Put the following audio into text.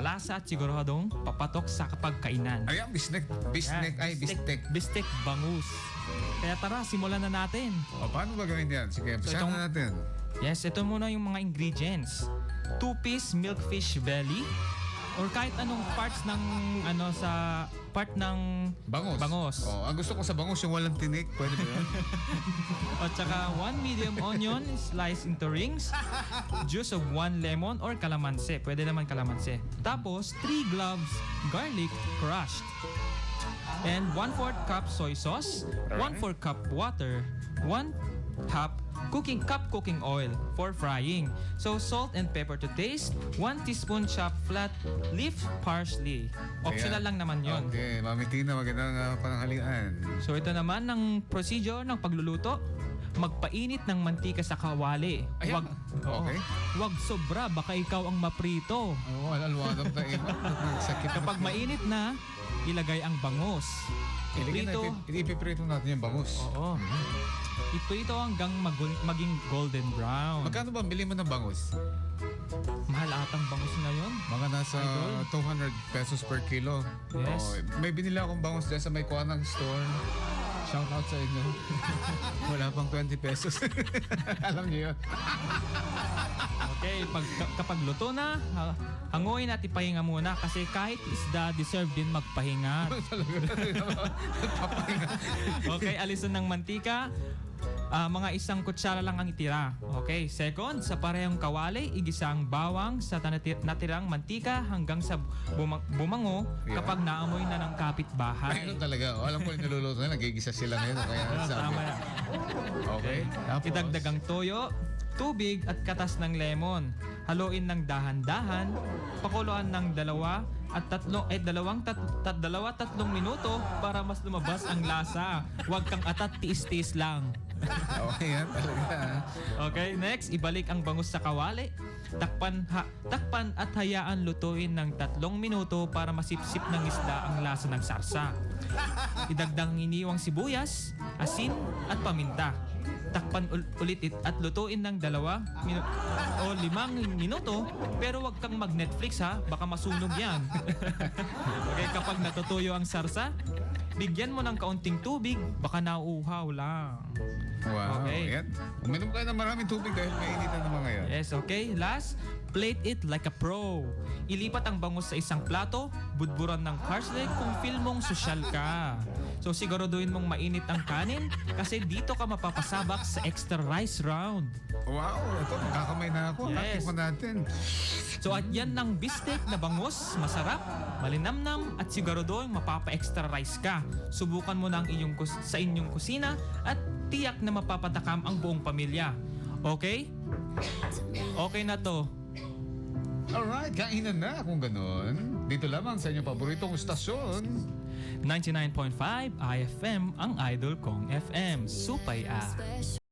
malasa at siguradong papatok sa kapagkainan. Ayan, bistek. Bistek ay bistek. Bistek bangus. Kaya tara, simulan na natin. O, paano ba gawin yan? Sige, umpisahan na natin. Yes, ito muna yung mga ingredients. 2-piece milkfish belly or kahit anong parts ng sa part ng Bangus. Oh, ang gusto ko sa bangus yung walang tinik. Pwede ba yun? At saka 1 medium onion sliced into rings, juice of 1 lemon or kalamansi. Pwede naman kalamansi. Tapos 3 cloves garlic crushed. And 1/4 cup soy sauce, 1/4 cup water, 1 cup cooking oil for frying. So salt and pepper to taste, 1 teaspoon chopped flat leaf parsley. Optional lang naman yon. Okay, Mami Tina, magandang pananghalian. So ito naman ang procedure ng pagluluto. Magpainit ng mantika sa kawali. Ayan. Okay. Wag sobra, baka ikaw ang maprito. Oo, alwagang tayo. Sakit. Kapag mainit na, ilagay ang bangus. Ipiprito natin yung bangus. Oo. Iprito hanggang maging golden brown. Magkano ba bili mo ng bangus? Mahal atang bangus ngayon. Mga nasa Idol. 200 pesos per kilo. Yes. Oh, may binili akong bangus dyan sa may Kuanang store. Shout out sa inyo. Wala pang 20 pesos. Alam niyo yun. Okay, kapag luto na, hanguin at ipahinga muna kasi kahit isda, deserve din magpahinga. Okay, alisan ng mantika. Mga 1 kutsara lang ang itira. Okay, second, sa parehong kawali, igisang bawang sa natirang mantika hanggang sa bumango kapag naamoy na ng kapitbahay. Ayun talaga. Oh, alam ko yung niluluto na, nagigisa sila ngayon. Kaya Tama na. Okay. Tapos, Idagdag ang toyo, tubig at katas ng lemon. Haluin ng dahan-dahan, pakuluan ng 2 at 3 minuto para mas lumabas ang lasa. Huwag kang atat, tiis-tiis lang. Okay, yan talaga. Okay, next, ibalik ang bangus sa kawali. Takpan at hayaan lutuin ng 3 minuto para masipsip ng isda ang lasa ng sarsa. Idagdag ang iniwang sibuyas, asin at paminta. Takpan ulit at lutuin ng 2 o 5 minuto, pero wag kang mag-Netflix ha, baka masunog yan. Okay, kapag natutuyo ang sarsa, bigyan mo ng kaunting tubig, baka nauuhaw lang. Wow. Okay. Yan. Uminom kayo ng maraming tubig dahil mainitan naman ngayon. Yes, okay. Last, plate it like a pro. Ilipat ang bangus sa isang plato, budburan ng parsley kung feel mong sosyal ka. So siguraduhin mong mainit ang kanin kasi dito ka mapapasabak sa extra rice round. Wow, ito, magkakamay na ako. Yes. Natikman natin. So at yan ng bistek na bangus, masarap, malinamnam at siguraduhin mapapa-extra rice ka. Subukan mo na ang sa inyong kusina at tiyak na mapapatakam ang buong pamilya. Okay? Okay na to. Alright, kainan na kung ganun. Dito lamang sa inyong paboritong stasyon. 99.5 IFM ang idol kong FM. Supay ah.